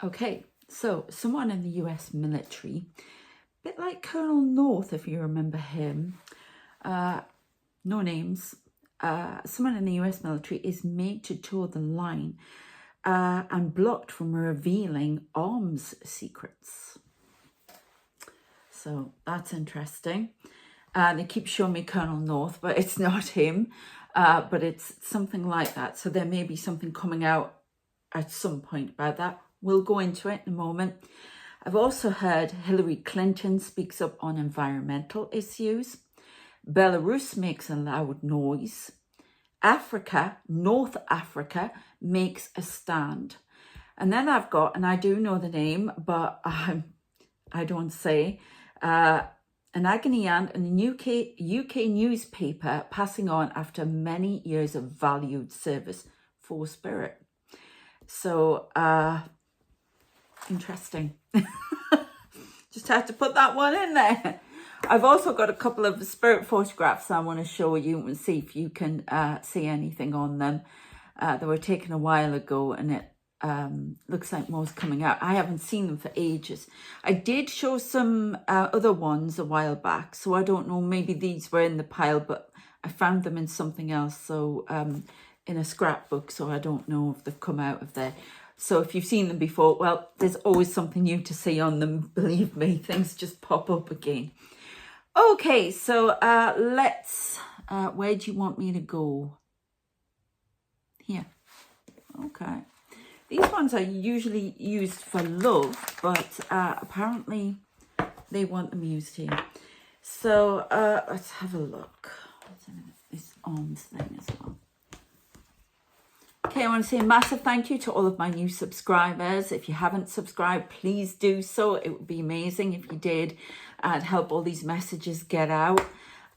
Okay, so someone in the US military, a bit like Colonel North, if you remember him, no names, someone in the US military is made to toe the line and blocked from revealing arms secrets. So that's interesting. They keep showing me Colonel North, but it's not him, but it's something like that. So there may be something coming out at some point about that. We'll go into it in a moment. I've also heard Hillary Clinton speaks up on environmental issues. Belarus makes a loud noise. Africa, North Africa, makes a stand. And then I've got, and I do know the name, but I don't say, an agony aunt in the UK newspaper passing on after many years of valued service for Spirit. So, interesting. Just had to put that one in there. I've also got a couple of Spirit photographs I want to show you and see if you can see anything on them. They were taken a while ago and it looks like more's coming out. I haven't seen them for ages. I did show some other ones a while back, so I don't know, maybe these were in the pile, but I found them in something else, so in a scrapbook, so I don't know if they've come out of there. So if you've seen them before, well, there's always something new to see on them. Believe me, things just pop up again. Okay, so let's, where do you want me to go? Here. Okay. These ones are usually used for love, but apparently they want them used here. So let's have a look. This arms thing as well. Okay, I want to say a massive thank you to all of my new subscribers. If you haven't subscribed, please do so. It would be amazing if you did, and help all these messages get out.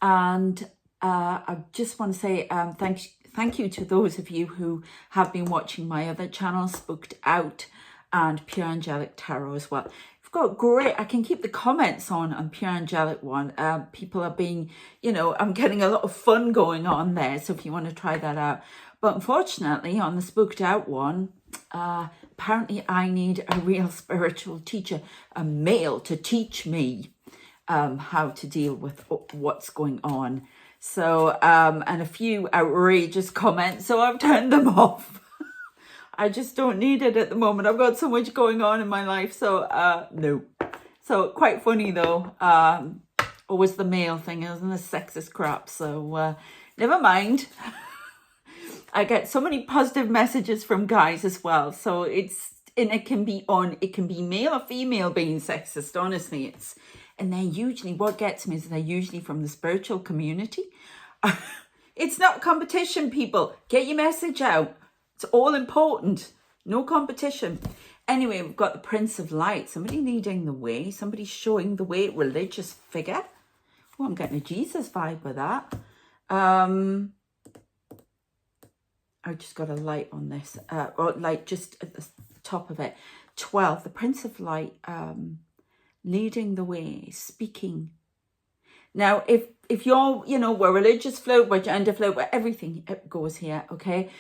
And I just want to say thank you to those of you who have been watching my other channels, Spooked Out and Pure Angelic Tarot as well. I've got great, I can keep the comments on Pure Angelic one. People are being, I'm getting a lot of fun going on there. So if you want to try that out. But unfortunately, on the Spooked Out one, apparently I need a real spiritual teacher, a male, to teach me how to deal with what's going on. So, and a few outrageous comments, so I've turned them off. I just don't need it at the moment. I've got so much going on in my life, so no. So quite funny though. Always the male thing, isn't it? Sexist crap. So never mind. I get so many positive messages from guys as well. So it can be male or female being sexist. Honestly, and they're usually, what gets me is they're usually from the spiritual community. It's not competition, people. Get your message out. It's all important. No competition. Anyway, we've got the Prince of Light. Somebody leading the way. Somebody showing the way. Religious figure. Oh, I'm getting a Jesus vibe with that. I just got a light on this. Or light just at the top of it. 12. The Prince of Light. Leading the way, speaking. Now, if you're, we're religious float, we're gender float, we're everything goes here, okay?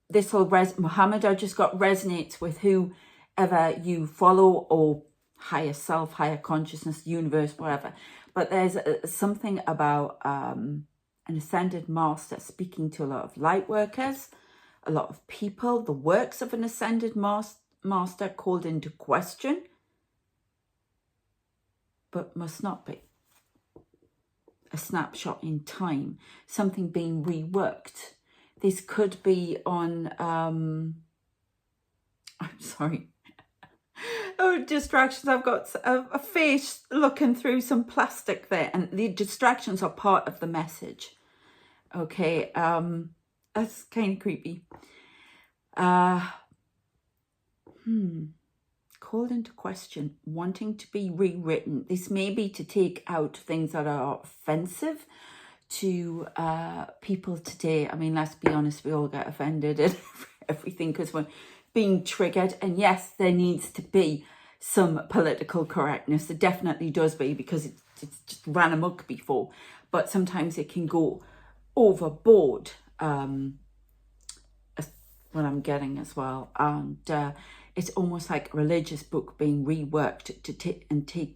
This whole Muhammad, I just got resonates with whoever you follow, or higher self, higher consciousness, universe, whatever. But there's something about an ascended master speaking to a lot of light workers, a lot of people, the works of an ascended master called into question, but must not be. A snapshot in time, something being reworked. This could be on, I'm sorry, oh, distractions. I've got a face looking through some plastic there, and the distractions are part of the message. Okay, that's kind of creepy. Called into question, wanting to be rewritten. This may be to take out things that are offensive to people today. I mean, let's be honest, we all get offended at everything because we're being triggered. And yes, there needs to be some political correctness. It definitely does be, because it's just ran amok before. But sometimes it can go overboard, what I'm getting as well. And it's almost like a religious book being reworked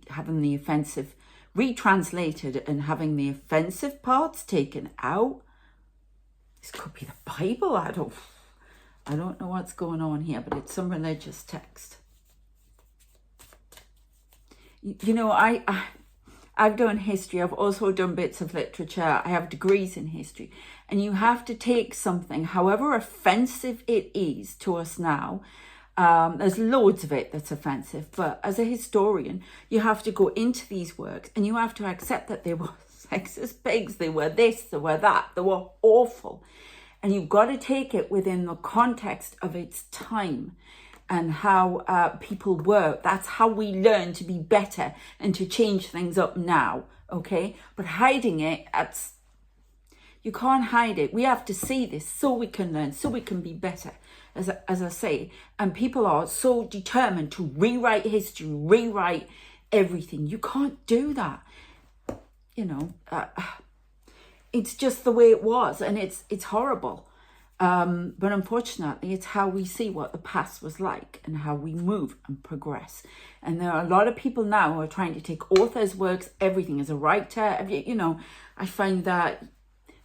having the offensive retranslated and having the offensive parts taken out. This could be the Bible. I don't know what's going on here, but it's some religious text. You know, I've done history. I've also done bits of literature. I have degrees in history. And you have to take something, however offensive it is to us now. There's loads of it that's offensive. But as a historian, you have to go into these works and you have to accept that they were sexist pigs. They were this, they were that. They were awful. And you've got to take it within the context of its time and how people were. That's how we learn to be better and to change things up now, okay? But hiding it, you can't hide it. We have to see this so we can learn, so we can be better, as I say. And people are so determined to rewrite history, rewrite everything. You can't do that, you know. It's just the way it was, and it's horrible. But unfortunately, it's how we see what the past was like and how we move and progress. And there are a lot of people now who are trying to take authors' works, everything as a writer. You know, I find that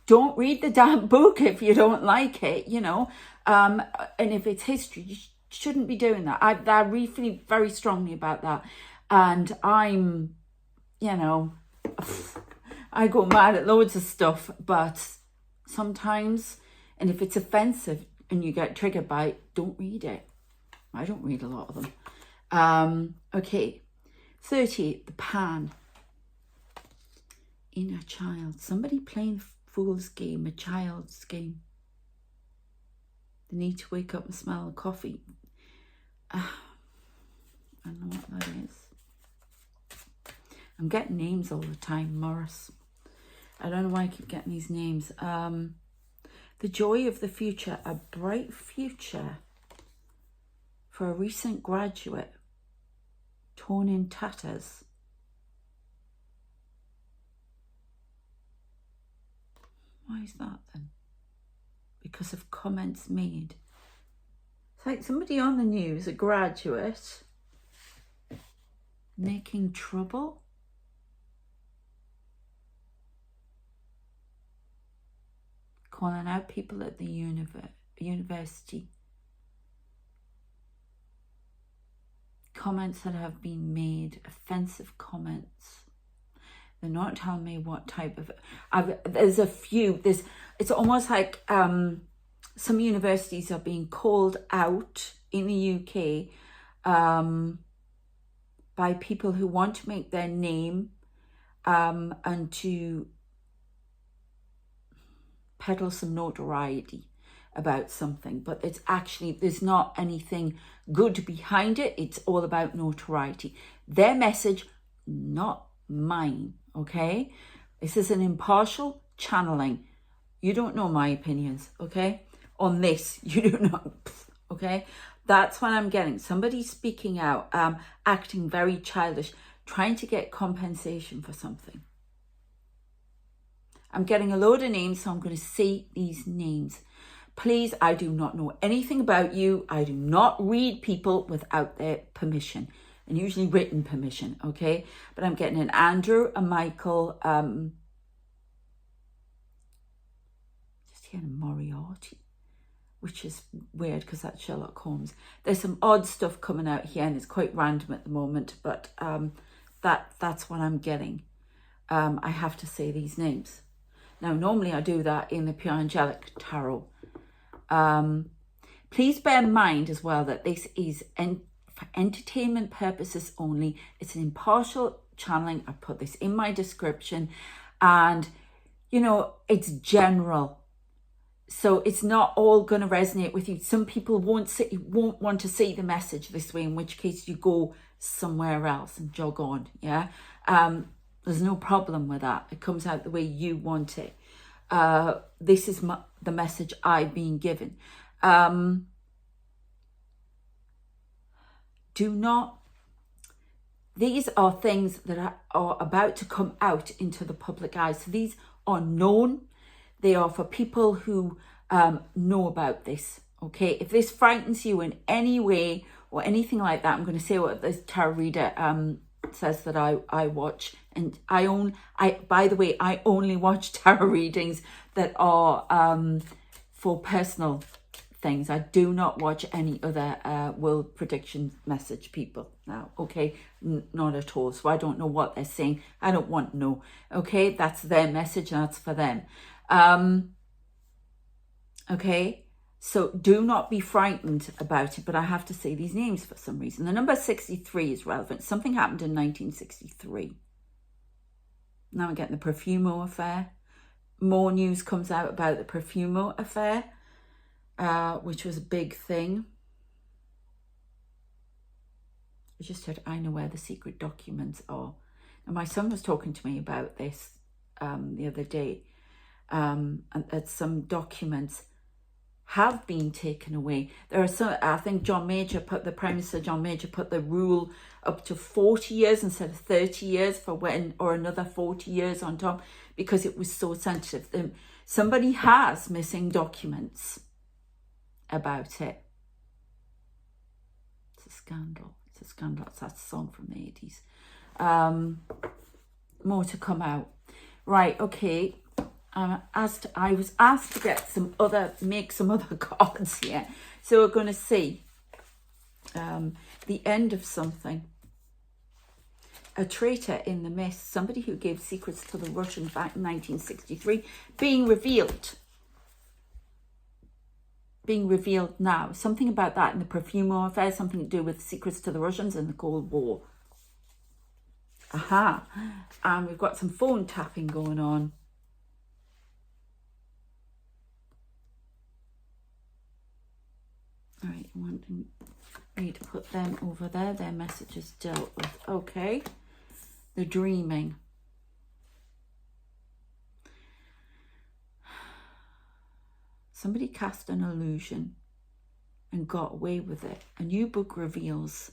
don't read the damn book if you don't like it, you know. And if it's history, you shouldn't be doing that. I really feel very strongly about that. And I'm, you know, I go mad at loads of stuff, but sometimes, and if it's offensive and you get triggered by it, don't read it. I don't read a lot of them. Okay, 30, the pan. Inner child. Somebody playing fool's game, a child's game. The need to wake up and smell the coffee. I don't know what that is. I'm getting names all the time, Morris. I don't know why I keep getting these names. The joy of the future, a bright future for a recent graduate, torn in tatters. Why is that then? Because of comments made. It's like somebody on the news, a graduate, making trouble. Calling out people at the university. Comments that have been made, offensive comments. They're not telling me what type of... There's a few. It's almost like some universities are being called out in the UK by people who want to make their name and to peddle some notoriety about something, but it's actually, there's not anything good behind it. It's all about notoriety. Their message, not mine, okay? This is an impartial channeling. You don't know my opinions, okay? On this, you do not, okay? That's what I'm getting. Somebody speaking out, acting very childish, trying to get compensation for something. I'm getting a load of names, so I'm going to say these names. Please, I do not know anything about you. I do not read people without their permission, and usually written permission, okay? But I'm getting an Andrew, a Michael, just here a Moriarty, which is weird because that's Sherlock Holmes. There's some odd stuff coming out here, and it's quite random at the moment, but that's what I'm getting. I have to say these names. Now, normally I do that in the Pure Angelic Tarot. Please bear in mind as well that this is for entertainment purposes only. It's an impartial channeling. I put this in my description. And, you know, it's general. So it's not all going to resonate with you. Some people won't want to see the message this way, in which case you go somewhere else and jog on, yeah? There's no problem with that. It comes out the way you want it. This is the message I've been given. These are things that are about to come out into the public eye. So these are known. They are for people who know about this, okay? If this frightens you in any way or anything like that, I'm going to say what this tarot reader says that I watch. And by the way, I only watch tarot readings that are for personal things. I do not watch any other world prediction message people now, okay? Not at all. So I don't know what they're saying. I don't want to know, okay? That's their message and that's for them. Okay, so do not be frightened about it, but I have to say these names for some reason. The number 63 is relevant. Something happened in 1963. Now I'm getting the Perfumo affair. More news comes out about the Perfumo affair, which was a big thing. I just said, I know where the secret documents are. And my son was talking to me about this the other day, and that some documents have been taken away. There are some, I think John Major put, the Prime Minister John Major put the rule up to 40 years instead of 30 years for when, or another 40 years on top, because it was so sensitive. Somebody has missing documents about it. It's a scandal. It's a scandal. It's that song from the 80s. More to come out. Right, okay. I was asked to get make some other cards here. So we're going to see the end of something. A traitor in the mist, somebody who gave secrets to the Russians back in 1963, being revealed. Being revealed now. Something about that in the Perfumo affair, something to do with secrets to the Russians in the Cold War. Aha. And we've got some phone tapping going on. All right, you want me to put them over there. Their messages dealt with. Okay. The dreaming. Somebody cast an illusion and got away with it. A new book reveals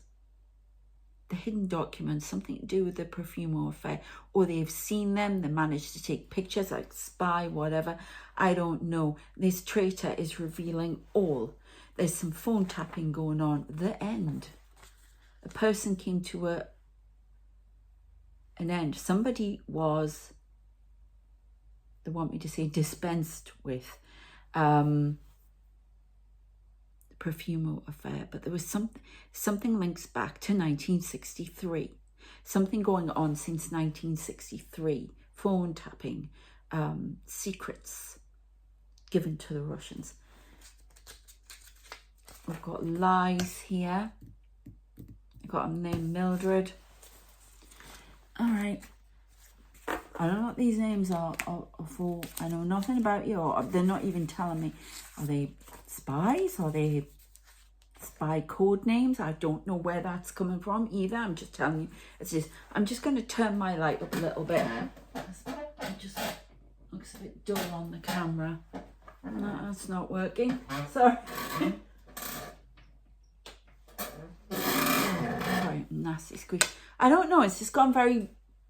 the hidden documents, something to do with the Perfumo affair, or they've seen them, they managed to take pictures, like spy, whatever. I don't know. This traitor is revealing all. There's some phone tapping going on. The end. A person came to an end. Somebody was, they want me to say, dispensed with the Perfumo affair. But there was something links back to 1963. Something going on since 1963. Phone tapping. Secrets given to the Russians. We've got lies here. I've got a name Mildred. All right. I don't know what these names are for. I know nothing about you. Or they're not even telling me. Are they spies? Are they spy code names? I don't know where that's coming from either. I'm just telling you. It's just. I'm just going to turn my light up a little bit. It just looks a bit dull on the camera. No, that's not working. Sorry. Nasty squeak. I don't know, it's just gone very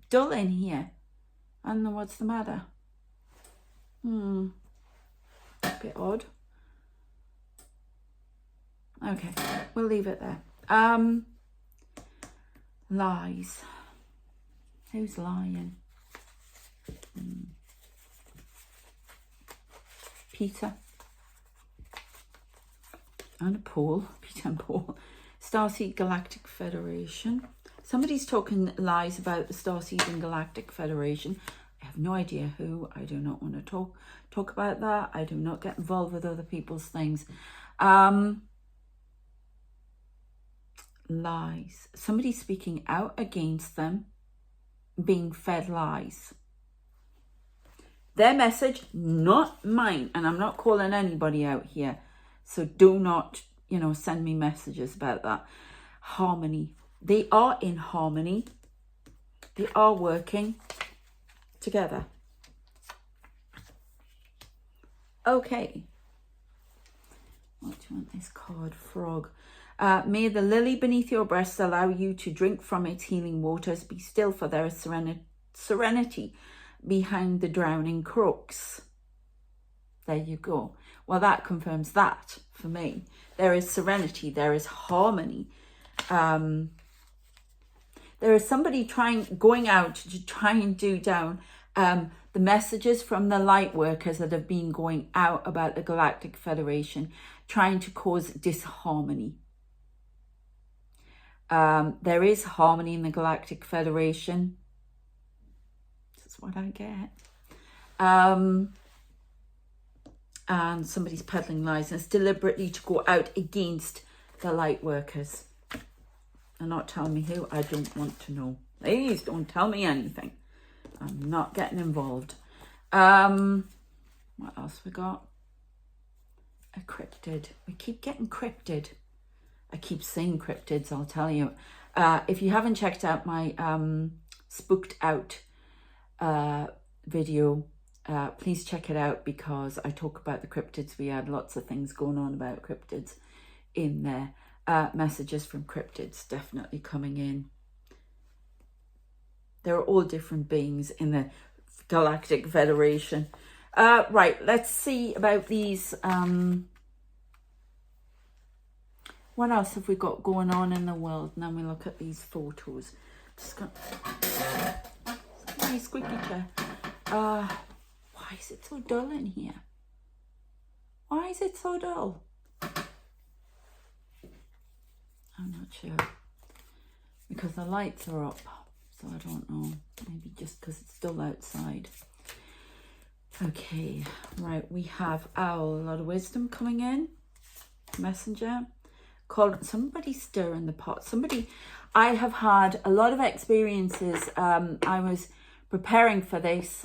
dull in here. I don't know what's the matter. A bit odd. Okay, we'll leave it there. Lies. Who's lying? Peter and Paul. Peter and Paul. Starseed Galactic Federation. Somebody's talking lies about the Starseed and Galactic Federation. I have no idea who. I do not want to talk about that. I do not get involved with other people's things. Lies. Somebody speaking out against them, being fed lies. Their message, not mine. And I'm not calling anybody out here. So do not, send me messages about that. Harmony. They are in harmony. They are working together. Okay. What do you want this card? Frog. May the lily beneath your breast allow you to drink from its healing waters. Be still, for there is serenity behind the drowning crooks. There you go. Well, that confirms that for me. There is serenity. There is harmony there is somebody going out to try and do down the messages from the light workers that have been going out about the Galactic Federation, trying to cause disharmony. There is harmony in the Galactic Federation. That's what I get. And somebody's peddling lies, and it's deliberately to go out against the light workers. They're not telling me who. I don't want to know. Please don't tell me anything. I'm not getting involved. What else we got? A cryptid. We keep getting cryptid. I keep saying cryptids, I'll tell you. If you haven't checked out my Spooked Out video, please check it out, because I talk about the cryptids. We had lots of things going on about cryptids in there. Messages from cryptids definitely coming in. There are all different beings in the Galactic Federation. Right, let's see about these. What else have we got going on in the world? And then we look at these photos. Just got my squeaky chair. Why is it so dull in here? Why is it so dull? I'm not sure. Because the lights are up, so I don't know. Maybe just because it's dull outside. Okay, right, we have a lot of wisdom coming in. Messenger. Called somebody stirring the pot. I have had a lot of experiences. I was preparing for this,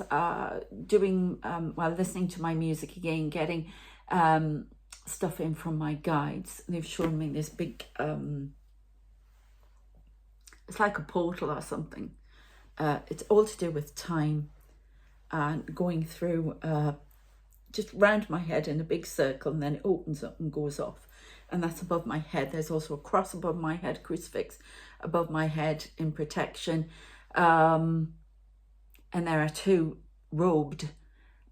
listening to my music again, getting stuff in from my guides. They've shown me this big, it's like a portal or something. It's all to do with time and going through, just round my head in a big circle, and then it opens up and goes off. And that's above my head. There's also a cross above my head, crucifix above my head in protection. And there are two robed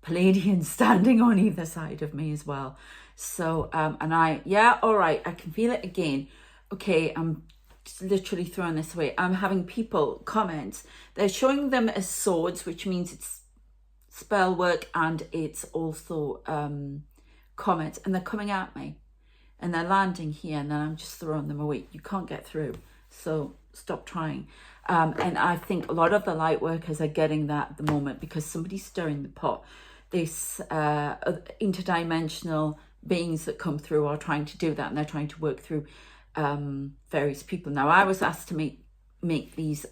Palladians standing on either side of me as well. So, all right, I can feel it again. Okay, I'm just literally throwing this away. I'm having people comment. They're showing them as swords, which means it's spell work, and it's also comments, and they're coming at me. And they're landing here, and then I'm just throwing them away. You can't get through, so stop trying. And I think a lot of the light workers are getting that at the moment, because somebody's stirring the pot. This interdimensional beings that come through are trying to do that, and they're trying to work through various people. Now, I was asked to make these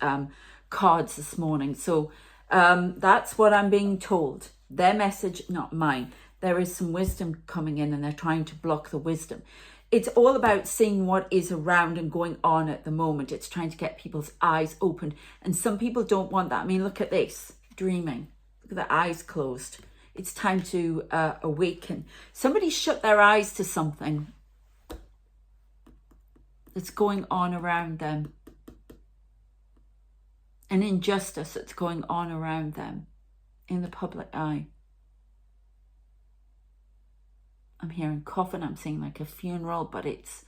cards this morning, so that's what I'm being told. Their message, not mine. There is some wisdom coming in, and they're trying to block the wisdom. It's all about seeing what is around and going on at the moment. It's trying to get people's eyes opened. And some people don't want that. I mean, look at this, dreaming. Look at the eyes closed. It's time to awaken. Somebody shut their eyes to something that's going on around them. An injustice that's going on around them in the public eye. I'm hearing coffin, I'm seeing like a funeral, but it's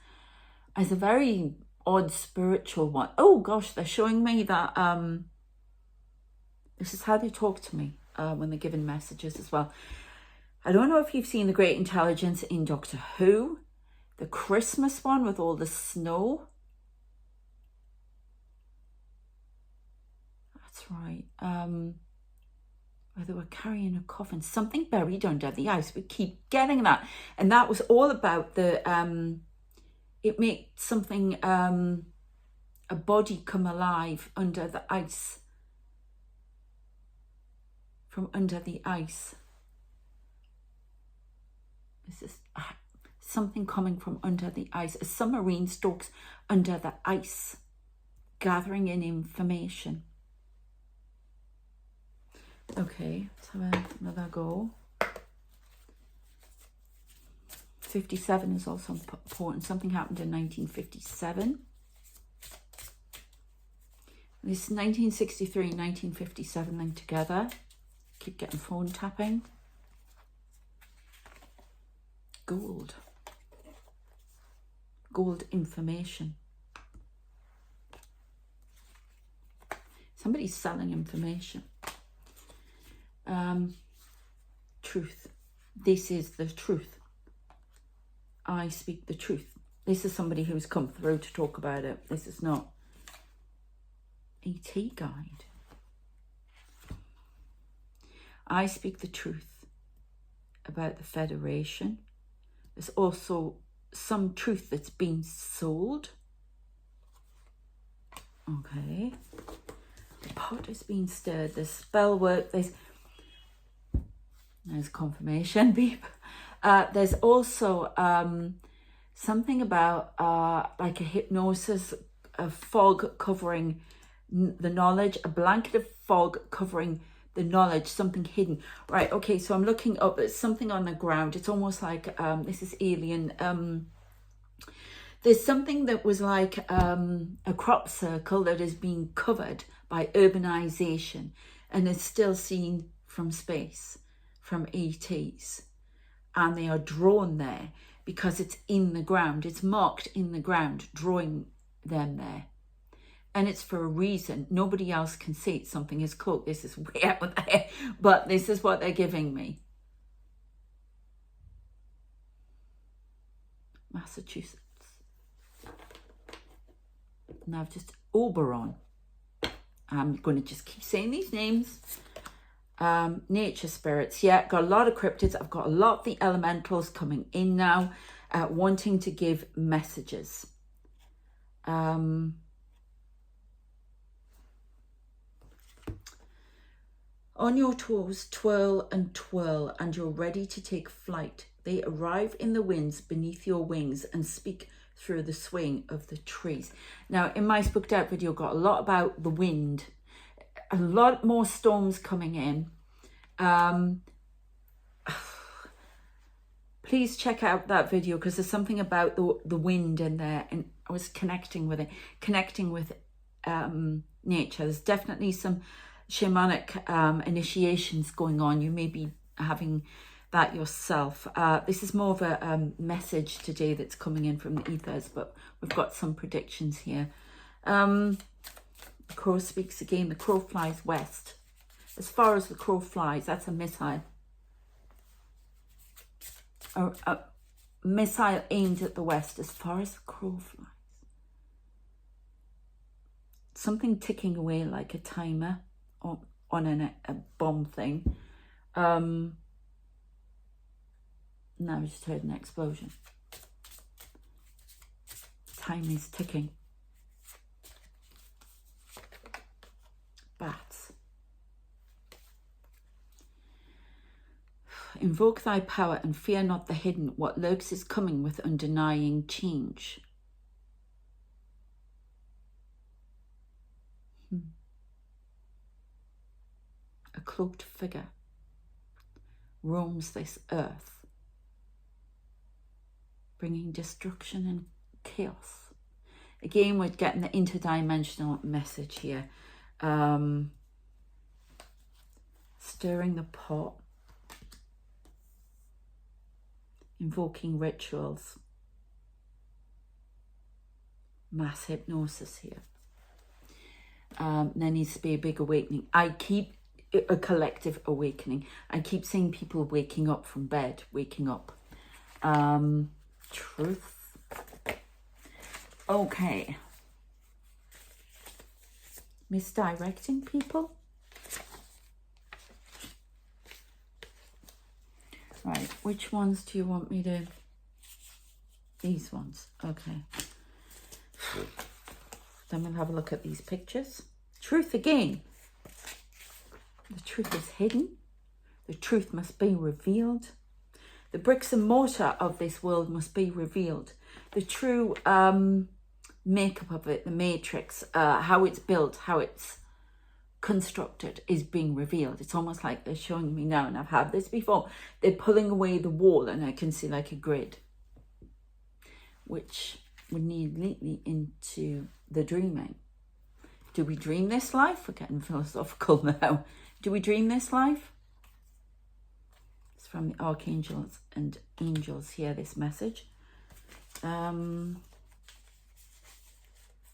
a very odd spiritual one. Oh gosh, they're showing me that this is how they talk to me when they're giving messages as well. I don't know if you've seen the Great Intelligence in Doctor Who, the Christmas one with all the snow. That's right. Where they were carrying a coffin, something buried under the ice. We keep getting that. And that was all about the, it made something, a body come alive under the ice. From under the ice. This is something coming from under the ice. A submarine stalks under the ice, gathering in information. Okay, let's have another go. 57 is also important. Something happened in 1957. This is 1963 and 1957 linked together. Keep getting phone tapping. Gold. Gold information. Somebody's selling information. Truth. This is the truth. I speak the truth. This is somebody who's come through to talk about it. This is not ET guide. I speak the truth about the Federation. There's also some truth that's been sold. Okay. The pot is being stirred. There's spell work. There's confirmation, beep. There's also something about like a hypnosis, a fog covering the knowledge, a blanket of fog covering the knowledge, something hidden. Right, okay, so I'm looking up at something on the ground. It's almost like, this is alien. There's something that was like a crop circle that is being covered by urbanization and is still seen from space, from ETs. And they are drawn there because it's in the ground. It's marked in the ground, drawing them there. And it's for a reason. Nobody else can see it. Something is cloaked. This is way out there, but this is what they're giving me. Massachusetts. Now just Oberon. I'm going to just keep saying these names. Nature spirits. Yeah, got a lot of cryptids. I've got a lot of the elementals coming in now, wanting to give messages. On your toes, twirl and twirl, and you're ready to take flight. They arrive in the winds beneath your wings and speak through the swing of the trees. Now, in my Spooked Out video, got a lot about the wind. A lot more storms coming in. Please check out that video because there's something about the wind in there, and I was connecting with it, connecting with nature. There's definitely some shamanic initiations going on. You may be having that yourself. This is more of a message today that's coming in from the ethers, but we've got some predictions here. The crow speaks again. The crow flies west. As far as the crow flies, that's a missile. A missile aimed at the west as far as the crow flies. Something ticking away like a timer on a bomb thing. Now I just heard an explosion. Time is ticking. Bats. Invoke thy power and fear not the hidden. What lurks is coming with undenying change. A cloaked figure roams this earth, bringing destruction and chaos. Again, we're getting the interdimensional message here. Stirring the pot. Invoking rituals. Mass hypnosis here. There needs to be a big awakening. I keep a collective awakening. I keep seeing people waking up from bed, waking up. Truth. Okay. Misdirecting people. Right, which ones do you want me to... These ones, okay. Then we'll have a look at these pictures. Truth again. The truth is hidden. The truth must be revealed. The bricks and mortar of this world must be revealed. The true makeup of it, the matrix, how it's built, how it's constructed is being revealed. It's almost like they're showing me now, and I've had this before. They're pulling away the wall and I can see like a grid, which would lead neatly into the dreaming. Do we dream this life? We're getting philosophical now. Do we dream this life? It's from the archangels and angels here, this message.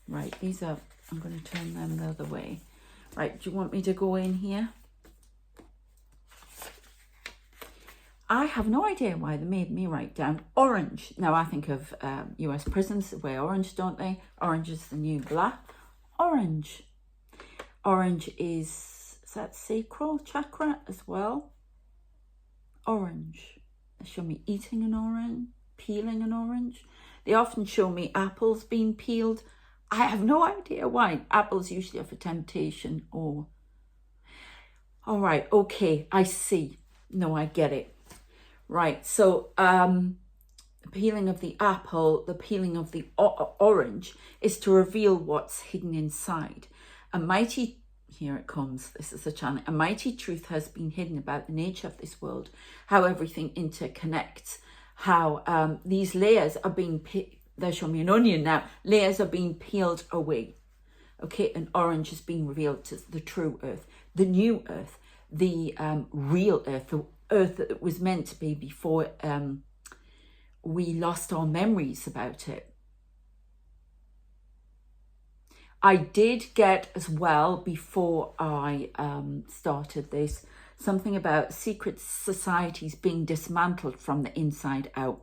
Right, these are, I'm going to turn them the other way. Right, do you want me to go in here? I have no idea why they made me write down orange. Now, I think of US prisons that wear orange, don't they? Orange is the new black. Orange. Orange is that sacral chakra as well? Orange. They show me eating an orange, peeling an orange. They often show me apples being peeled. I have no idea why. Apples usually are for temptation or... All right, okay, I see. No, I get it. Right, so the peeling of the apple, the peeling of the orange is to reveal what's hidden inside. A mighty, here it comes, this is the channel. A mighty truth has been hidden about the nature of this world, how everything interconnects, how these layers are being, they're showing me an onion now, layers are being peeled away. Okay, an orange is being revealed to the true earth, the new earth, the real earth, the earth that was meant to be before we lost our memories about it. I did get as well, before I started this, something about secret societies being dismantled from the inside out.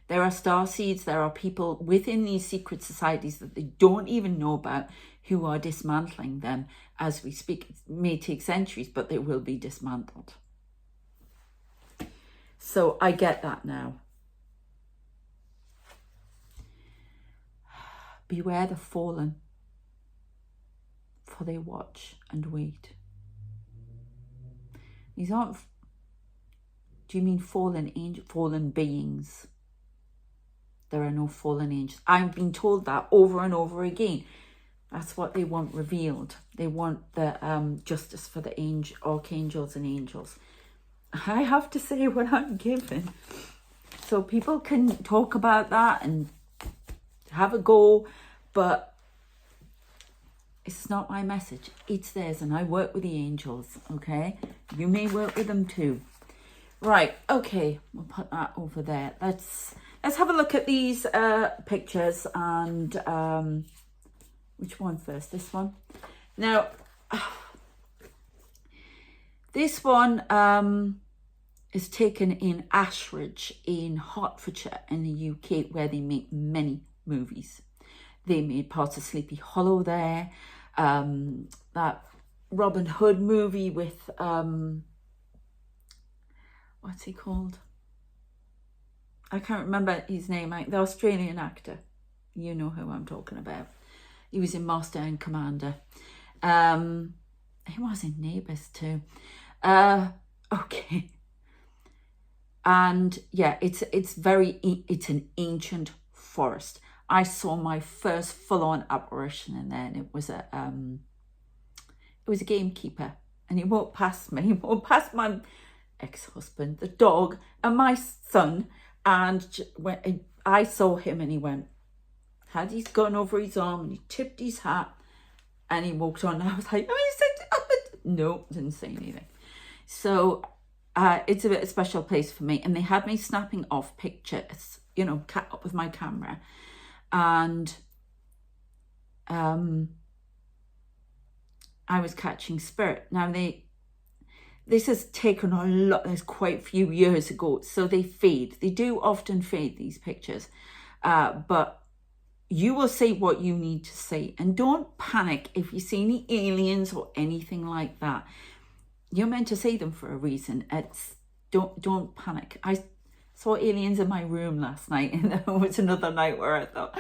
There are starseeds, there are people within these secret societies that they don't even know about who are dismantling them as we speak. It may take centuries, but they will be dismantled. So I get that now. Beware the fallen, for they watch and wait. These aren't, do you mean fallen angels, fallen beings? There are no fallen angels. I've been told that over and over again. That's what they want revealed. They want the justice for the archangels and angels. I have to say what I'm given. So people can talk about that and have a go, but it's not my message. It's theirs, and I work with the angels, okay? You may work with them too. Right, okay, we'll put that over there. Let's have a look at these pictures, and which one first? This one. Now, this one is taken in Ashridge in Hertfordshire in the UK, where they make many movies. They made parts of Sleepy Hollow there, that Robin Hood movie with, what's he called? I can't remember his name, the Australian actor. You know who I'm talking about. He was in Master and Commander. He was in Neighbours too. Okay. And yeah, it's an ancient forest. I saw my first full-on apparition in there, and it was a gamekeeper, and he walked past me. He walked past my ex-husband, the dog, and my son, and when I saw him, and he went, had his gun over his arm, and he tipped his hat, and he walked on. And I was like, oh, he said, no, didn't say anything. So it's a bit of a special place for me, and they had me snapping off pictures, you know, with my camera, and I was catching spirit. Now this has taken a lot, there's quite a few years ago, so they fade. They do often fade, these pictures, but you will say what you need to say, and don't panic if you see any aliens or anything like that. You're meant to see them for a reason. Don't panic. I saw aliens in my room last night, and there was another night where I thought,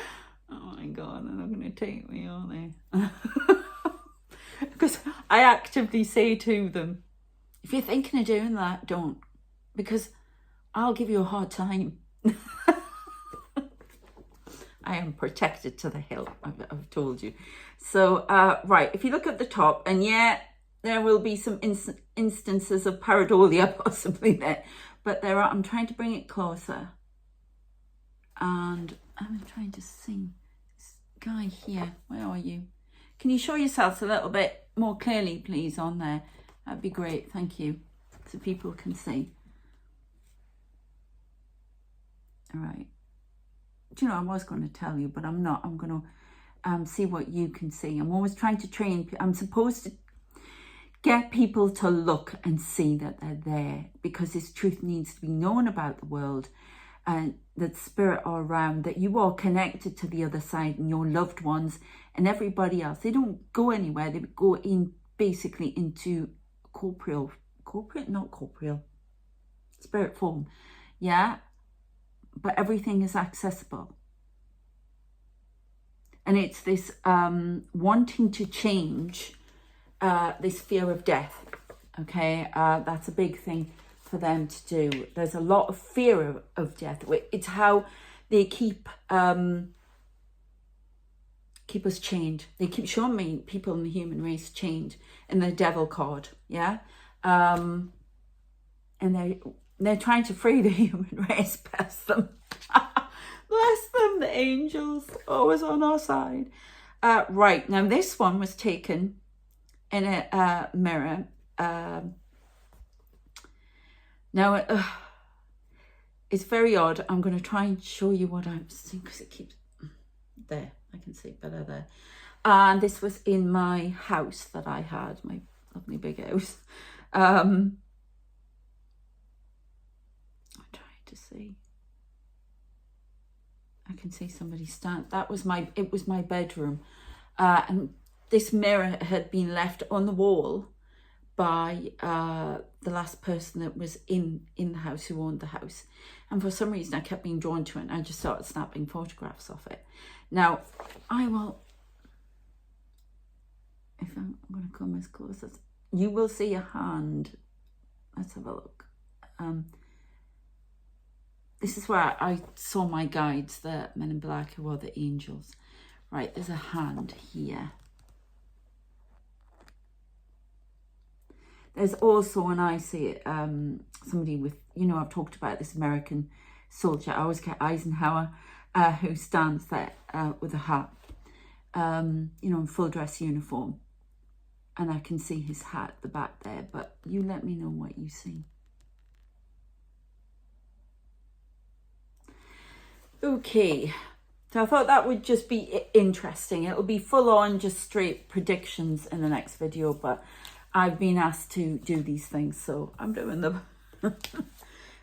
oh my God, they're not going to take me, are they? Because I actively say to them, if you're thinking of doing that, don't, because I'll give you a hard time. I am protected to the hilt, I've told you. So, right, if you look at the top, and yeah, there will be some instances of pareidolia possibly there, but there are, I'm trying to bring it closer. And I'm trying to see this guy here. Where are you? Can you show yourselves a little bit more clearly, please, on there? That'd be great, thank you, so people can see. All right. Do you know, I was going to tell you, but I'm not. I'm going to see what you can see. I'm always trying to train. I'm supposed to, get people to look and see that they're there, because this truth needs to be known about the world, and that spirit are around, that you are connected to the other side, and your loved ones and everybody else. They don't go anywhere. They go in basically into not corporeal, spirit form. Yeah, but everything is accessible. And it's this wanting to change, this fear of death. Okay, that's a big thing for them to do. There's a lot of fear of death. It's how they keep us chained. They keep showing me people in the human race chained in the devil card. Yeah, and they're trying to free the human race. Bless them. Bless them, the angels always on our side. Right, now this one was taken in a mirror. Now, it's very odd. I'm going to try and show you what I'm seeing, because it keeps... There, I can see it better there. And this was in my house that I had, my lovely big house. I'm trying to see. I can see somebody stand. It was my bedroom. And this mirror had been left on the wall by the last person that was in the house, who owned the house. And for some reason I kept being drawn to it, and I just started snapping photographs of it. Now, I will, if I'm going to come as close as, you will see a hand. Let's have a look. This is where I saw my guides, the men in black, who are the angels. Right, there's a hand here. There's also, and I see it, somebody with, I've talked about this American soldier. I always get Eisenhower, who stands there with a hat, in full dress uniform. And I can see his hat at the back there, but you let me know what you see. Okay, so I thought that would just be interesting. It'll be full on, just straight predictions in the next video, but I've been asked to do these things, so I'm doing them.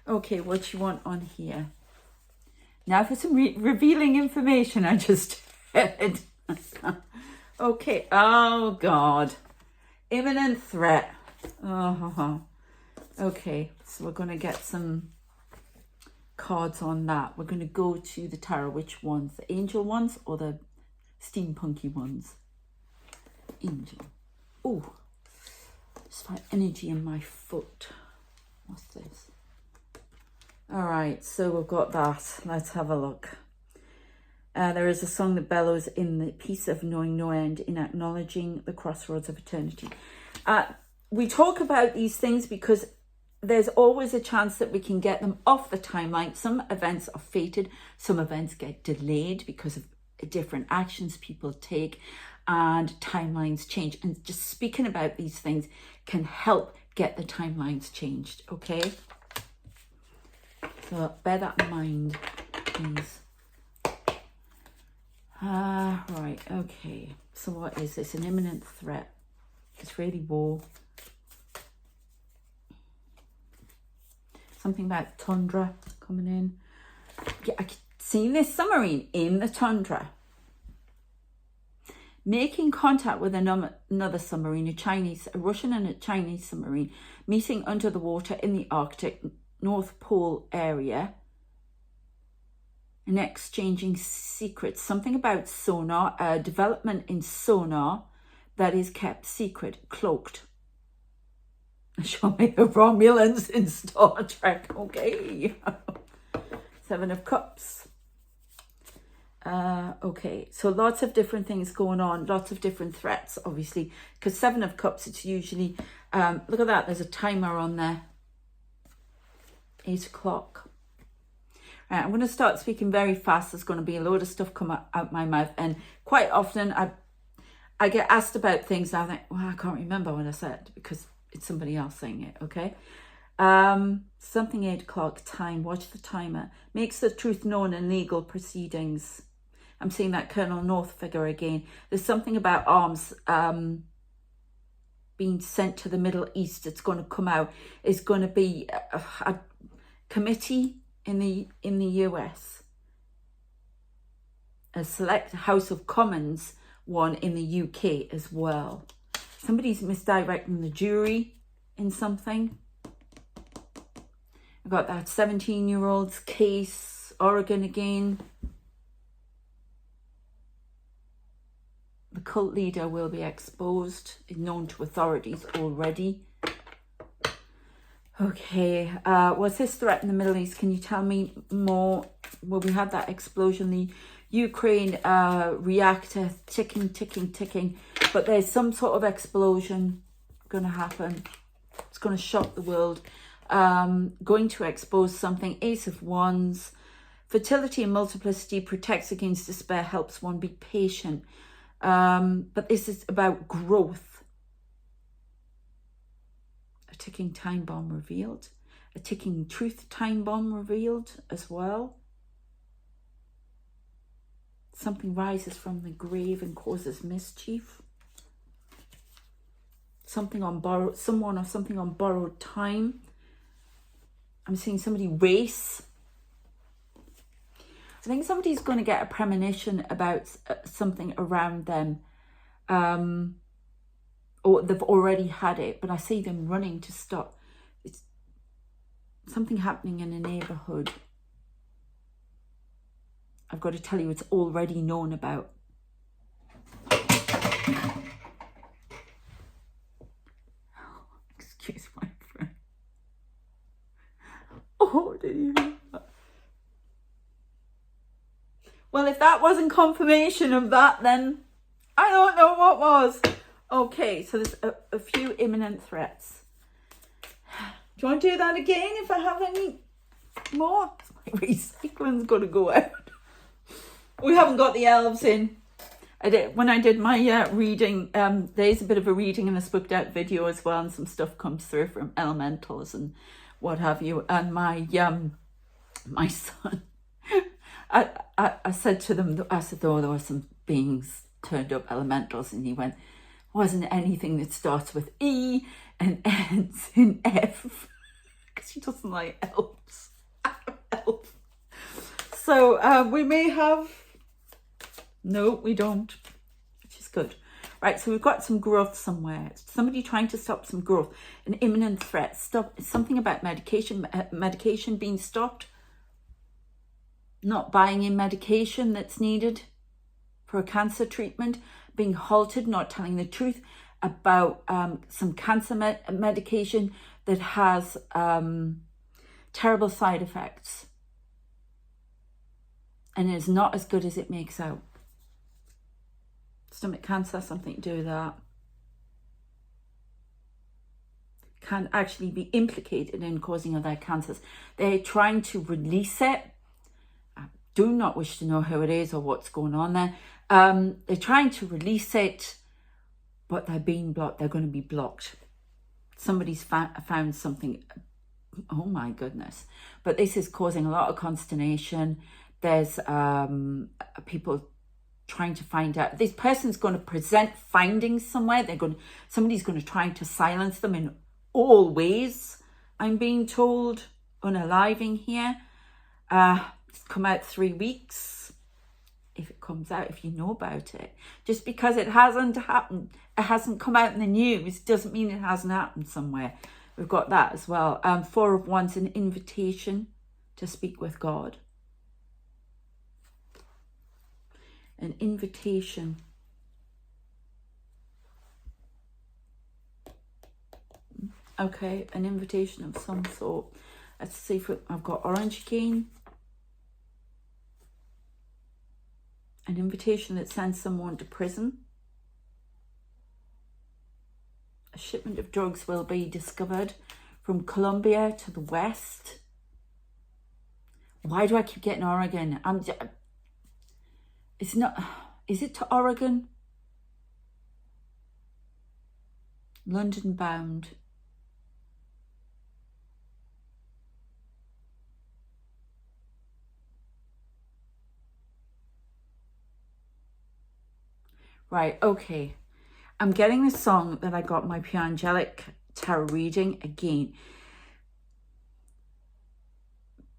Okay, what you want on here? Now for some revealing information I just heard. Okay, oh God. Imminent threat. Oh, okay, so we're going to get some cards on that. We're going to go to the tarot. Which ones? The angel ones or the steampunky ones? Angel. Oh, just find energy in my foot. What's this? All right, so we've got that. Let's have a look. There is a song that bellows in the peace of knowing no end, in acknowledging the crossroads of eternity. We talk about these things because there's always a chance that we can get them off the timeline. Some events are fated, some events get delayed because of different actions people take, and timelines change. And just speaking about these things can help get the timelines changed, okay? So bear that in mind, please. Right, okay. So what is this? An imminent threat. It's really war. Something about tundra coming in. Yeah, I can see this submarine in the tundra. Making contact with another submarine, a Russian and a Chinese submarine, meeting under the water in the Arctic North Pole area, and exchanging secrets. Something about sonar, a development in sonar that is kept secret, cloaked. Show me the Romulans in Star Trek. Okay. 7 of Cups. Okay, so lots of different things going on, lots of different threats, obviously, because 7 of Cups, it's usually, look at that, there's a timer on there. 8 o'clock. Right, I'm going to start speaking very fast. There's going to be a load of stuff come out my mouth, and quite often I get asked about things and I think, well, I can't remember what I said because it's somebody else saying it, okay? Something 8 o'clock, time, watch the timer. Makes the truth known in legal proceedings. I'm seeing that Colonel North figure again. There's something about arms being sent to the Middle East. It's going to come out. It's going to be a committee in the US, a select House of Commons one in the UK as well. Somebody's misdirecting the jury in something. I've got that 17-year-old's case, Oregon again. The cult leader will be exposed, is known to authorities already. Okay, was this threat in the Middle East? Can you tell me more? Well, we had that explosion, the Ukraine reactor ticking, but there's some sort of explosion going to happen. It's going to shock the world. Going to expose something. Ace of Wands. Fertility and multiplicity protects against despair, helps one be patient. But this is about growth. A ticking time bomb revealed. A ticking truth time bomb revealed as well. Something rises from the grave and causes mischief. Something on borrowed, someone or something on borrowed time. I'm seeing somebody race. I think somebody's going to get a premonition about something around them. Or they've already had it, but I see them running to stop. It's something happening in a neighbourhood. I've got to tell you, it's already known about. Excuse my friend. Oh, did you hear that? Well, if that wasn't confirmation of that, then I don't know what was. Okay, so there's a few imminent threats. Do you want to do that again if I have any more? My recycling's got to go out. We haven't got the elves in. When I did my reading, there's a bit of a reading in the spooked out video as well, and some stuff comes through from elementals and what have you. And my son, I said to them, I said, oh, there were some beings turned up, elementals, and he went, wasn't anything that starts with E and ends in F, because he doesn't like elves. Elf. So we may have, no, we don't, which is good. Right, so we've got some growth somewhere. Somebody trying to stop some growth, an imminent threat. Stop something about medication being stopped. Not buying in medication that's needed for a cancer treatment, being halted, not telling the truth about some cancer medication that has terrible side effects and is not as good as it makes out. Stomach cancer, something to do with that. Can actually be implicated in causing other cancers. They're trying to release it. I do not wish to know who it is or what's going on there. They're trying to release it, but they're being blocked. They're going to be blocked. Somebody's found something. Oh my goodness. But this is causing a lot of consternation. There's people trying to find out. This person's going to present findings somewhere. Somebody's going to try to silence them in all ways. I'm being told, unaliving here. It's come out 3 weeks. If it comes out, if you know about it, just because it hasn't happened, it hasn't come out in the news, doesn't mean it hasn't happened somewhere. We've got that as well. 4 of Wands, an invitation to speak with God. An invitation. Okay, an invitation of some sort. Let's see if I've got orange again. An invitation that sends someone to prison. A shipment of drugs will be discovered from Colombia to the west. Why do I keep getting Oregon? It's not. Is it to Oregon? London bound. Right, okay. I'm getting the song that I got my Pure Angelic tarot reading again.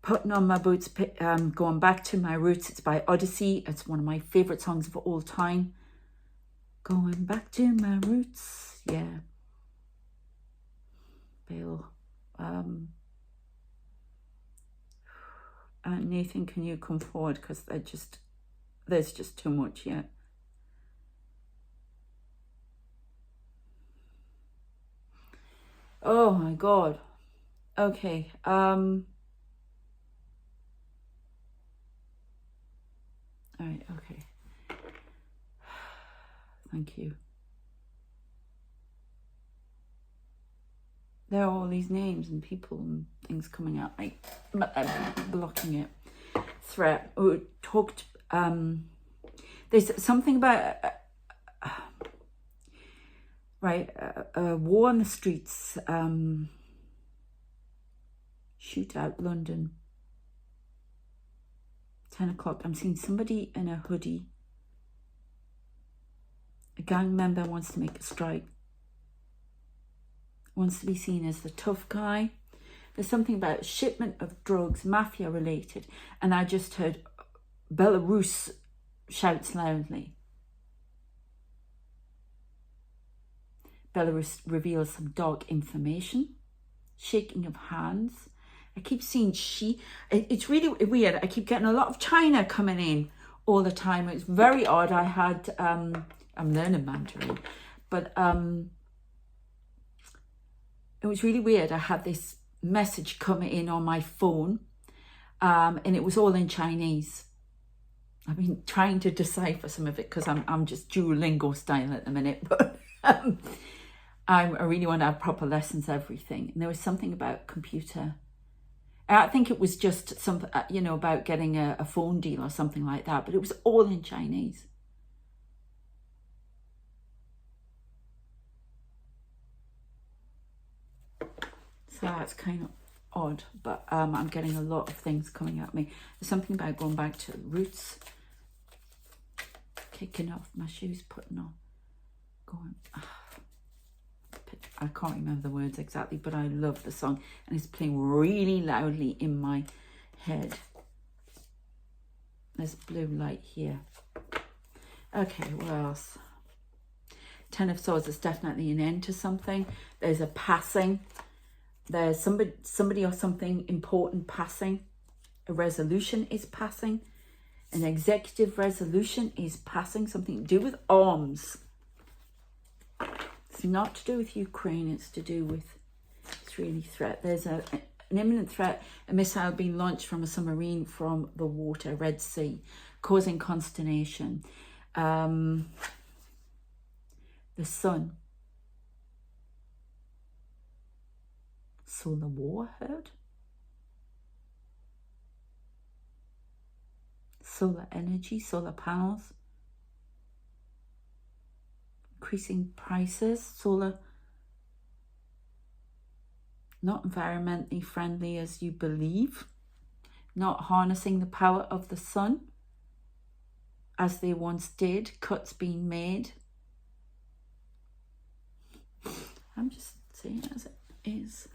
Putting on my boots, going back to my roots. It's by Odyssey. It's one of my favorite songs of all time. Going back to my roots. Yeah. Bill. Nathan, can you come forward? Because there's just too much here. Oh my God. Okay. All right. Okay. Thank you. There are all these names and people and things coming out. I'm blocking it. Threat. We talked. There's something about war on the streets. Shootout, London. 10 o'clock. I'm seeing somebody in a hoodie. A gang member wants to make a strike. Wants to be seen as the tough guy. There's something about shipment of drugs, mafia related. And I just heard Belarus shouts loudly. Belarus reveals some dark information. Shaking of hands. I keep seeing it's really weird. I keep getting a lot of China coming in all the time. It's very odd. I had, I'm learning Mandarin, but it was really weird. I had this message coming in on my phone, and it was all in Chinese. I've been trying to decipher some of it because I'm just Duolingo style at the minute, but I really want to have proper lessons, everything. And there was something about computer. I think it was just something, about getting a phone deal or something like that, but it was all in Chinese. So that's kind of odd, but I'm getting a lot of things coming at me. There's something about going back to roots. Kicking off my shoes, putting on, going... I can't remember the words exactly, but I love the song and it's playing really loudly in my head. There's blue light here. Okay, what else? 10 of Swords is definitely an end to something. There's a passing. There's somebody or something important passing. A resolution is passing. An executive resolution is passing. Something to do with arms. It's not to do with Ukraine, it's to do with, it's really threat. There's an imminent threat, a missile being launched from a submarine from the water, Red Sea, causing consternation. The sun. Solar warhead. Solar energy, solar panels. Increasing prices, solar, not environmentally friendly as you believe, not harnessing the power of the sun as they once did, cuts being made. I'm just saying as it is.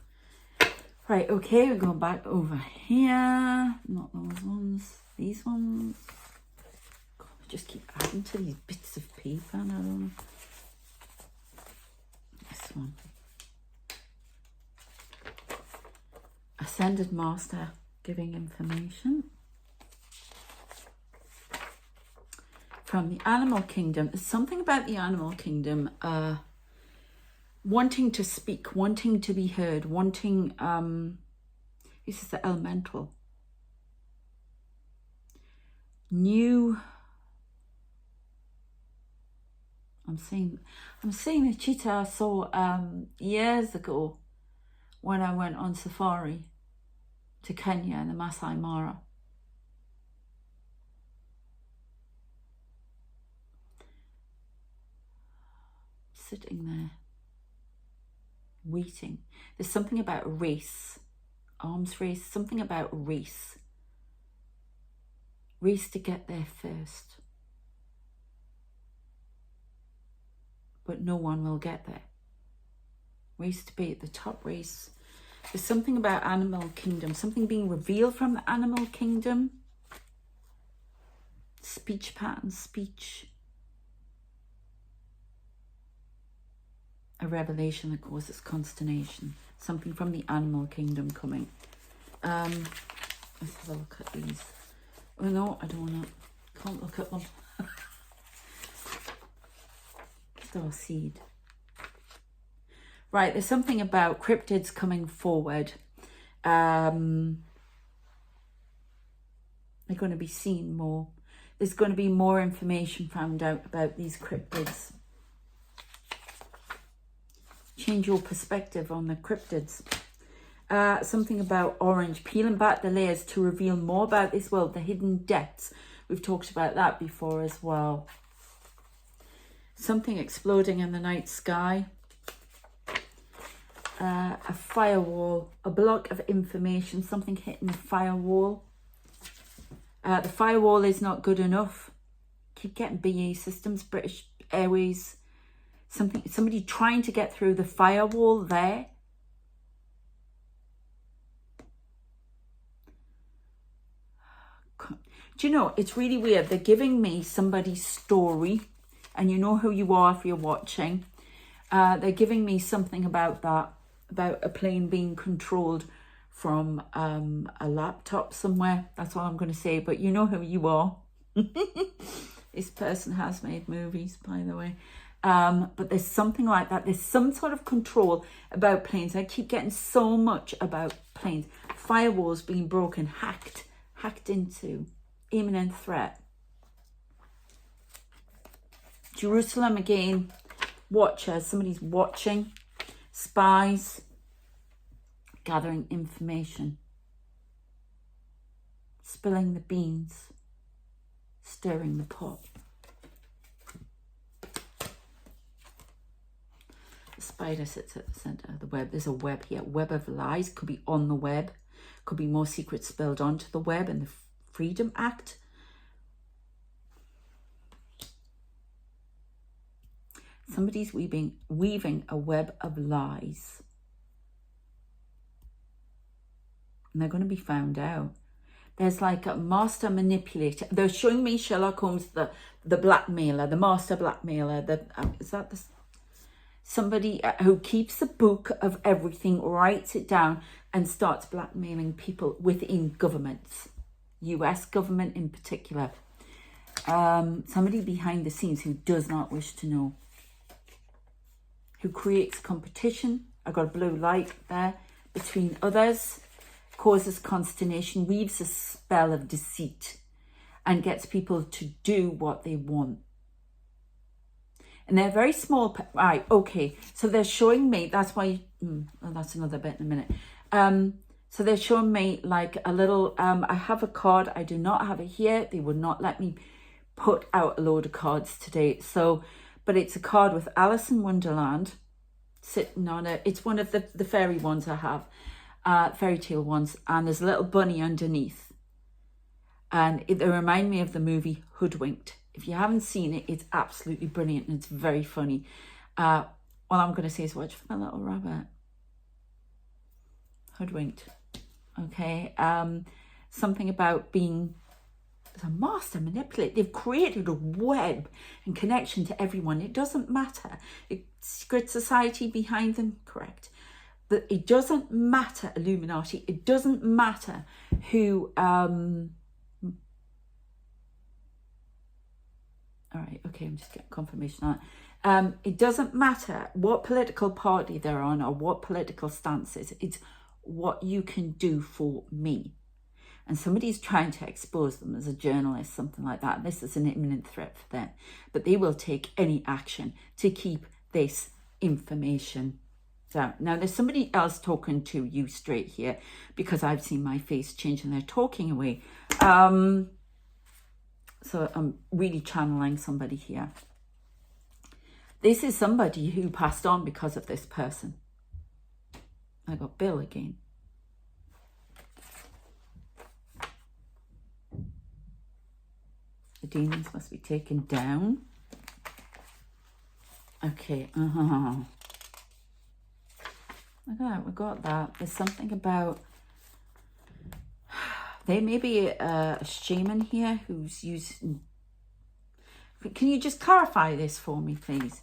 Right, okay, we're going back over here, not those ones, these ones. God, I just keep adding to these bits of paper and I don't know. This one. Ascended Master giving information. From the animal kingdom. There's something about the animal kingdom wanting to speak, wanting to be heard, wanting, this is the elemental. New, I'm seeing the cheetah I saw years ago when I went on safari to Kenya and the Masai Mara. Sitting there, waiting. There's something about a race, arms race, something about a race. Race to get there first. but no one will get there. Race to be at the top race. There's something about animal kingdom, something being revealed from the animal kingdom. Speech pattern, speech. A revelation that causes consternation. Something from the animal kingdom coming. Let's have a look at these. Oh no, I don't want to. Can't look at them. Star seed. Right, there's something about cryptids coming forward. They're going to be seen more. There's going to be more information found out about these cryptids. Change your perspective on the cryptids. Something about orange, peeling back the layers to reveal more about this world, the hidden depths. We've talked about that before as well. Something exploding in the night sky. A firewall, a block of information, something hitting the firewall. The firewall is not good enough. Keep getting BA Systems, British Airways. Somebody trying to get through the firewall there. Do you know, it's really weird. They're giving me somebody's story, and you know who you are if you're watching. They're giving me something about that, about a plane being controlled from a laptop somewhere. That's all I'm going to say, but you know who you are. This person has made movies, by the way. But there's something like that. There's some sort of control about planes. I keep getting so much about planes. Firewalls being broken, hacked into. Imminent threat. Jerusalem again. Watchers. Somebody's watching. Spies. Gathering information. Spilling the beans. Stirring the pot. The spider sits at the centre of the web. There's a web here. Web of lies. Could be on the web. Could be more secrets spilled onto the web and the Freedom Act. Somebody's weaving a web of lies. And they're going to be found out. There's like a master manipulator. They're showing me Sherlock Holmes, the blackmailer, the master blackmailer. Is that the somebody who keeps a book of everything, writes it down, and starts blackmailing people within governments, US government in particular. Somebody behind the scenes who does not wish to know, who creates competition. I got a blue light there between others, causes consternation, weaves a spell of deceit, and gets people to do what they want. And they're very small. Right, okay. So they're showing me, that's why, well, that's another bit in a minute. So they're showing me like a little, I have a card. I do not have it here. They would not let me put out a load of cards today. So, but it's a card with Alice in Wonderland sitting on it. It's one of the fairy ones I have, fairy tale ones. And there's a little bunny underneath. And they remind me of the movie Hoodwinked. If you haven't seen it, it's absolutely brilliant and it's very funny. All I'm going to say is watch for my little rabbit. Hoodwinked. Okay. Something about being a master manipulator. They've created a web and connection to everyone. It doesn't matter. Secret society behind them, correct. But it doesn't matter, Illuminati. It doesn't matter who... All right, okay, I'm just getting confirmation on it. It doesn't matter what political party they're on or what political stance is. It's what you can do for me. And somebody's trying to expose them as a journalist, something like that. This is an imminent threat for them. But they will take any action to keep this information down. Now, there's somebody else talking to you straight here because I've seen my face change and they're talking away. So I'm really channeling somebody here. This is somebody who passed on because of this person. I got Bill again. The demons must be taken down. Okay. Look at that. We got that. There's something about... There may be a shaman here who's using... Can you just clarify this for me, please?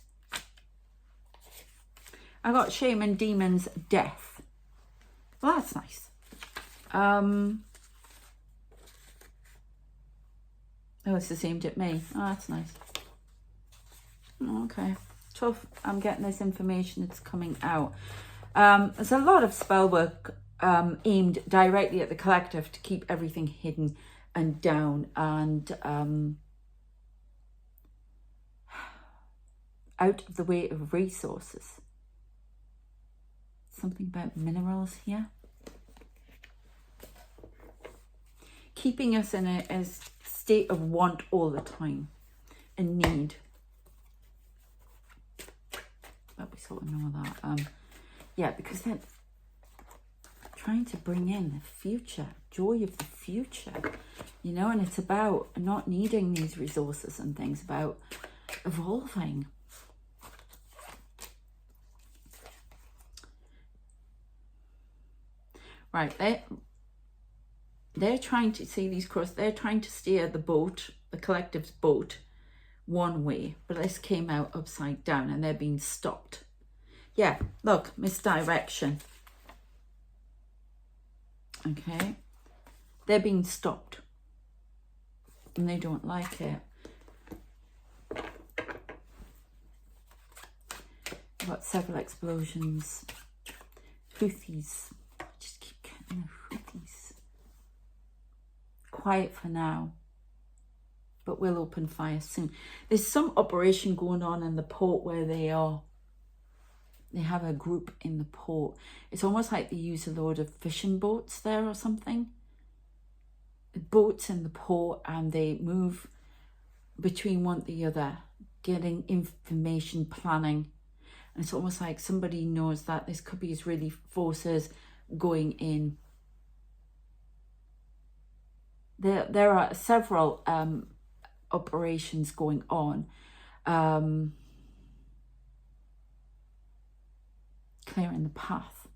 I got shaman, demons, death. Well, that's nice. Oh, it's the same at me. Oh, that's nice. Okay. Tough. I'm getting this information. It's coming out. There's a lot of spell work aimed directly at the collective to keep everything hidden and down and out of the way of resources. Something about minerals here. Keeping us in a state of want all the time and need. But we sort of know that. Yeah, because they're trying to bring in the future, joy of the future, you know, and it's about not needing these resources and things, about evolving. Right, they're trying to see these cross, they're trying to steer the boat, the collective's boat, one way, but this came out upside down and they're being stopped. Yeah, look, misdirection. Okay, they're being stopped and they don't like it. I've got several explosions. Houthis. I just keep getting the Houthis. Quiet for now, but we'll open fire soon. There's some operation going on in the port where they are. They have a group in the port. It's almost like they use a load of fishing boats there or something. Boats in the port, and they move between one and the other, getting information, planning. And it's almost like somebody knows that this could be Israeli forces going in. There are several operations going on. Clearing the path.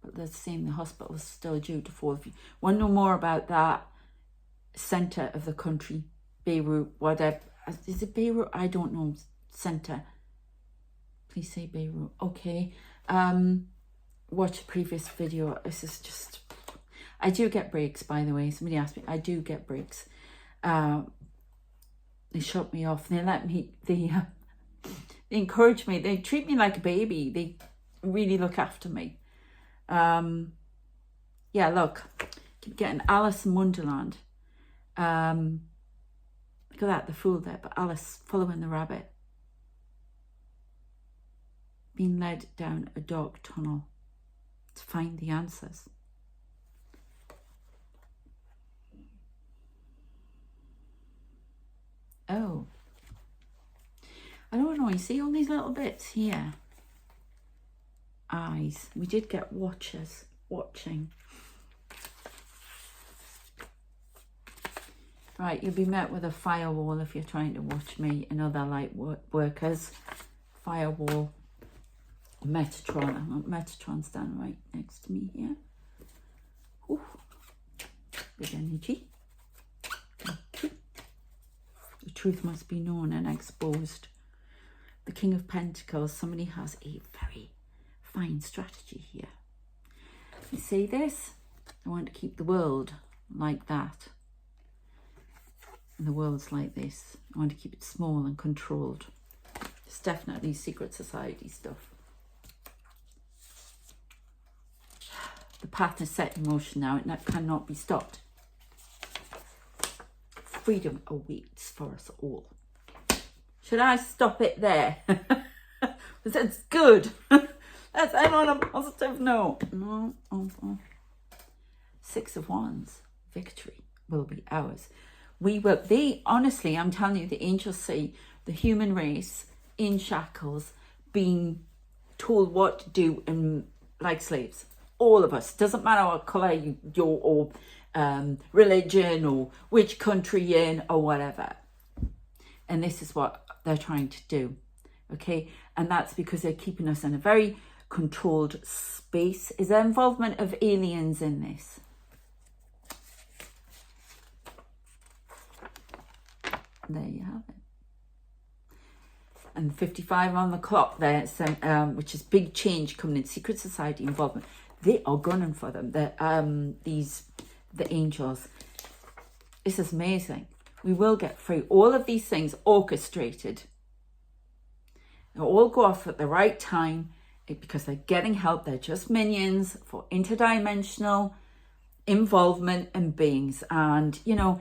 But they're saying the hospital is still due to fall. If you want to know more about that centre of the country, Beirut, whatever. Is it Beirut? I don't know. Centre. Please say Beirut. Okay. Watch a previous video. This is just... I do get breaks, by the way. Somebody asked me. I do get breaks. They shut me off. They let me... They encourage me. They treat me like a baby. They really look after me. Yeah, look. Keep getting Alice in Wonderland. Look at that, the fool there. But Alice following the rabbit. Being led down a dark tunnel to find the answers. Oh. I don't know, you see all these little bits here? Eyes. We did get watchers watching. Right, you'll be met with a firewall if you're trying to watch me and other light workers. Firewall. Metatron. Metatron's down right next to me here. Ooh. Good energy. Okay. The truth must be known and exposed. The King of Pentacles. Somebody has a very fine strategy here. You see this? I want to keep the world like that. And the world's like this. I want to keep it small and controlled. It's definitely secret society stuff. The path is set in motion now, and that cannot be stopped. Freedom awaits for us all. Should I stop it there? That's good. Let's end on a positive note. No. Six of Wands. Victory will be ours. We will. They, honestly, I'm telling you, the angels say the human race in shackles being told what to do and like slaves. All of us. Doesn't matter what colour you're or religion or which country you're in or whatever. And this is what they're trying to do. Okay, and that's because they're keeping us in a very controlled space. Is there involvement of aliens in this? There you have it. And 55 on the clock there, which is big change coming in. Secret society involvement. They are gunning for them. The angels. This is amazing. We will get through all of these things orchestrated. They'll all go off at the right time because they're getting help. They're just minions for interdimensional involvement and beings. And, you know,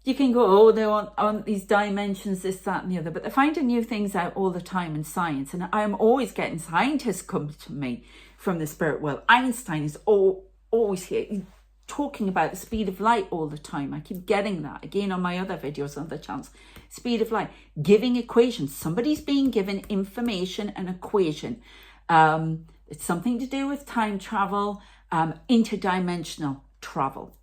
you can go, oh, they want on these dimensions, this, that, and the other. But they're finding new things out all the time in science. And I'm always getting scientists come to me from the spirit world. Einstein is always here. He's talking about the speed of light all the time. I keep getting that again on my other videos on the channels. Speed of light, giving equations. Somebody's being given information and equation. It's something to do with time travel, interdimensional travel.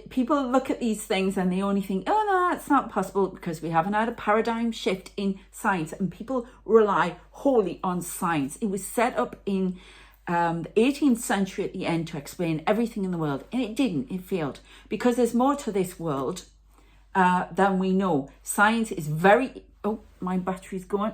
People look at these things and they only think, oh no, that's not possible because we haven't had a paradigm shift in science, and people rely wholly on science. It was set up in the 18th century at the end to explain everything in the world, and it didn't. It failed because there's more to this world than we know. Science is my battery's going.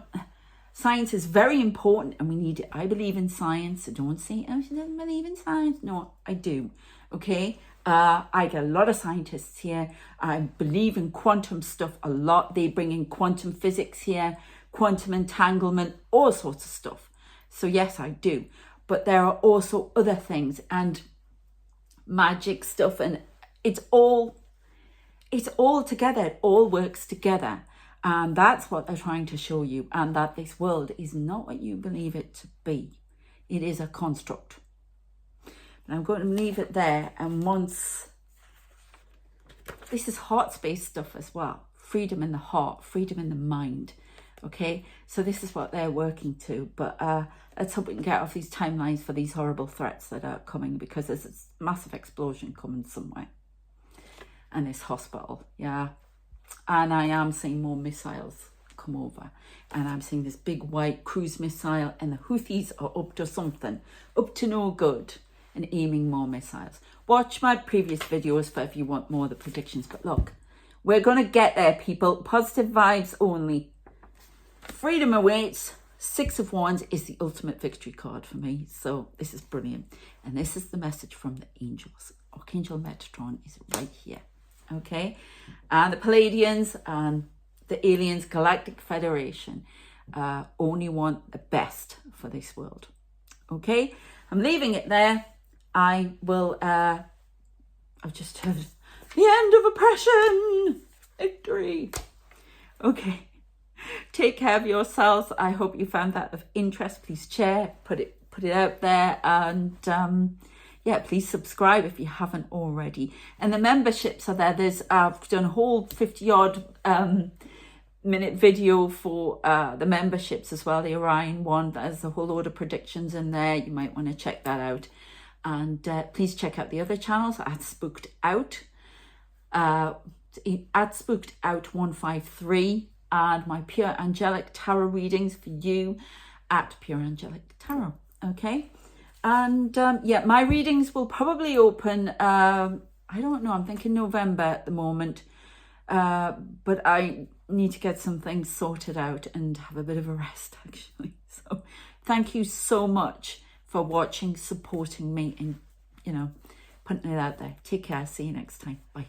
Science is very important and we need it. I believe in science. So don't say, oh, she doesn't believe in science. No, I do. Okay. I get a lot of scientists here. I believe in quantum stuff a lot. They bring in quantum physics here, quantum entanglement, all sorts of stuff. So yes, I do. But there are also other things and magic stuff, and it's all together. It all works together. And that's what they're trying to show you. And that this world is not what you believe it to be. It is a construct. And I'm going to leave it there. And once, this is heart space stuff as well. Freedom in the heart, freedom in the mind. Okay, so this is what they're working to. But let's hope we can get off these timelines for these horrible threats that are coming, because there's this massive explosion coming somewhere. And this hospital, yeah. And I am seeing more missiles come over. And I'm seeing this big white cruise missile, and the Houthis are up to something, up to no good, and aiming more missiles. Watch my previous videos for if you want more of the predictions. But look, we're going to get there, people. Positive vibes only. Freedom awaits. 6 of Wands is the ultimate victory card for me. So this is brilliant. And this is the message from the angels. Archangel Metatron is right here. Okay. And the Palladians and the aliens, Galactic Federation, only want the best for this world. Okay. I'm leaving it there. I will, I've just heard the end of oppression. Victory. Okay. Take care of yourselves. I hope you found that of interest. Please share, put it out there, and yeah, please subscribe if you haven't already. And the memberships are there. I've done a whole 50-odd minute video for the memberships as well. The Orion one. There's a whole load of predictions in there. You might want to check that out. And please check out the other channels at Spooked Out, at Spooked Out 153, and my Pure Angelic Tarot readings for you at Pure Angelic Tarot. Okay. And yeah, my readings will probably open, I don't know, I'm thinking November at the moment. But I need to get some things sorted out and have a bit of a rest, actually. So thank you so much for watching, supporting me, and, you know, putting it out there. Take care. See you next time. Bye.